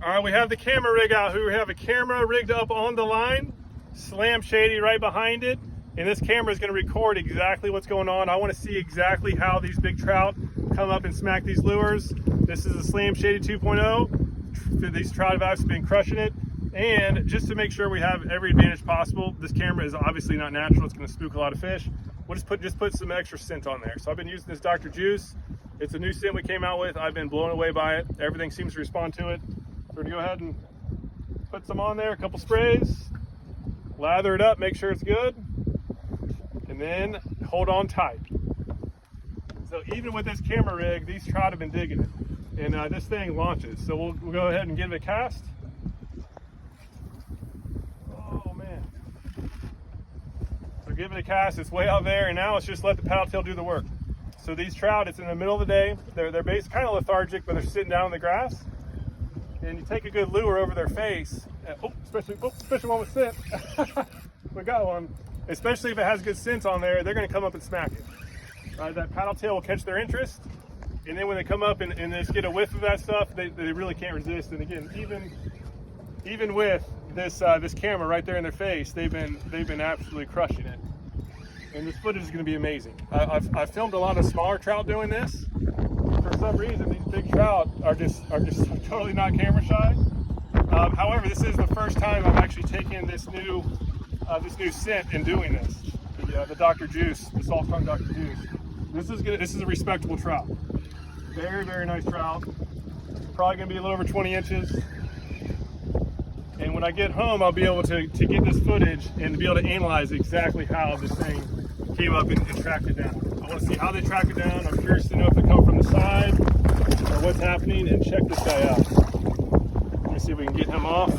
All right, we have the camera rig out here. We have a camera rigged up on the line, Slam Shady right behind it. And this camera is going to record exactly what's going on. I want to see exactly how these big trout come up and smack these lures. This is a Slam Shady 2.0. These trout have actually been crushing it. And just to make sure we have every advantage possible, this camera is obviously not natural. It's going to spook a lot of fish. We'll just put some extra scent on there. So I've been using this Dr. Juice. It's a new scent we came out with. I've been blown away by it. Everything seems to respond to it. So we're going to go ahead and put some on there, a couple sprays, lather it up, make sure it's good, and then hold on tight. So even with this camera rig, these trout have been digging it. And this thing launches. So we'll go ahead and give it a cast. Oh man. So give it a cast, it's way out there, and now let's just let the paddle tail do the work. So these trout, it's in the middle of the day. They're basically kind of lethargic, but they're sitting down in the grass. And you take a good lure over their face, especially one with scent. We got one. Especially if it has good scent on there, they're going to come up and smack it. That paddle tail will catch their interest, and then when they come up and just get a whiff of that stuff, they really can't resist. And again, even with this camera right there in their face, they've been absolutely crushing it. And this footage is going to be amazing. I've filmed a lot of smaller trout doing this. For some reason, these big trout are just totally not camera shy. However, this is the first time I'm actually taking this new scent and doing this. The Dr. Juice, the Salt Dr. Juice. This is a respectable trout. Very, very nice trout. Probably gonna be a little over 20 inches. And when I get home, I'll be able to get this footage and to be able to analyze exactly how this thing came up and tracked it down. I want to see how they track it down. I'm curious to know if they come from the side or what's happening, and check this guy out. Let me see if we can get him off.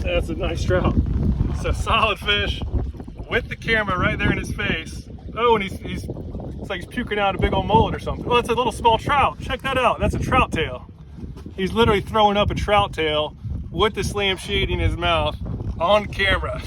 That's a nice trout. It's a solid fish with the camera right there in his face. Oh, and it's like he's puking out a big old mullet or something. Oh, that's a little small trout. Check that out. That's a trout tail. He's literally throwing up a trout tail with the Slam Shady in his mouth on camera.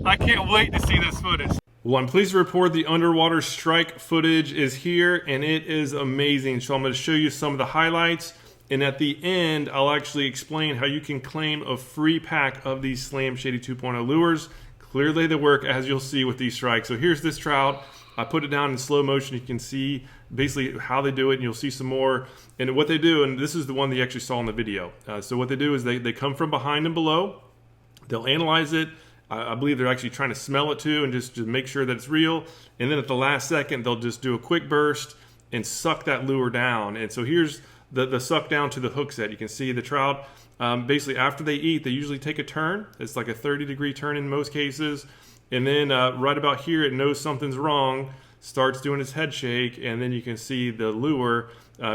I can't wait to see this footage. Well, I'm pleased to report the underwater strike footage is here, and it is amazing. So I'm going to show you some of the highlights, and at the end, I'll actually explain how you can claim a free pack of these Slam Shady 2.0 lures. Clearly they work, as you'll see with these strikes. So here's this trout. I put it down in slow motion. You can see basically how they do it, and you'll see some more. And what they do, and this is the one that you actually saw in the video. So what they do is they come from behind and below. They'll analyze it. I believe they're actually trying to smell it too and just make sure that it's real. And then at the last second, they'll just do a quick burst and suck that lure down. And so here's the suck down to the hook set. You can see the trout, basically after they eat, they usually take a turn. It's like a 30-degree turn in most cases. And then right about here, it knows something's wrong, starts doing its head shake, and then you can see the lure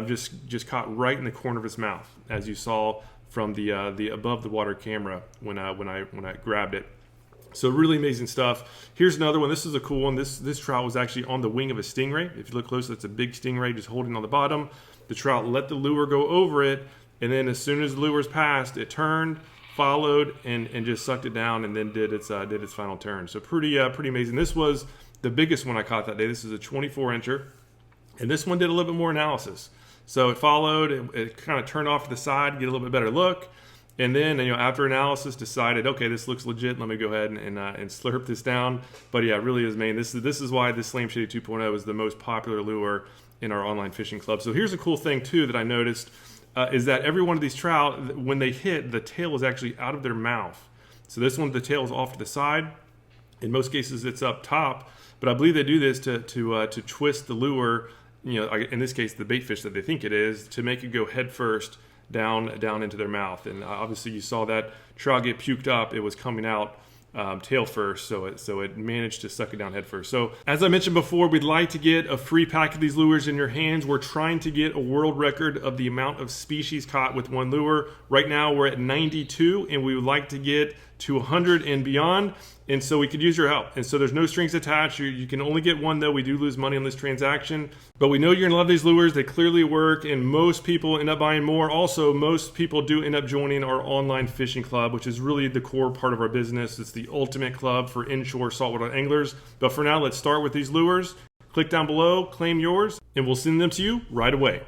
just caught right in the corner of its mouth, as you saw from the above the water camera when I grabbed it. So really amazing stuff. Here's another one. This is a cool one. This trout was actually on the wing of a stingray. If you look close, that's a big stingray just holding on the bottom. The trout let the lure go over it, and then as soon as the lure's passed, it turned, followed, and just sucked it down, and then did its final turn. So pretty amazing. This was the biggest one I caught that day. This is a 24-incher, and this one did a little bit more analysis. So it followed, it kind of turned off to the side, get a little bit better look. And then, after analysis, decided, okay, this looks legit. Let me go ahead and slurp this down. But yeah, it really is, man. This is why the Slam Shady 2.0 is the most popular lure in our online fishing club. So here's a cool thing too that I noticed is that every one of these trout, when they hit, the tail is actually out of their mouth. So this one, the tail is off to the side. In most cases, it's up top. But I believe they do this to twist the lure. In this case, the bait fish that they think it is, to make it go head first down into their mouth. And obviously you saw that trout get puked up. It was coming out tail first, so it managed to suck it down head first. So as I mentioned before, we'd like to get a free pack of these lures in your hands. We're trying to get a world record of the amount of species caught with one lure. Right now we're at 92, and we would like to get to 100 and beyond. And so we could use your help. And so there's no strings attached. You can only get one, though. We do lose money on this transaction. But we know you're going to love these lures. They clearly work, and most people end up buying more. Also, most people do end up joining our online fishing club, which is really the core part of our business. It's the ultimate club for inshore saltwater anglers. But for now, let's start with these lures. Click down below, claim yours, and we'll send them to you right away.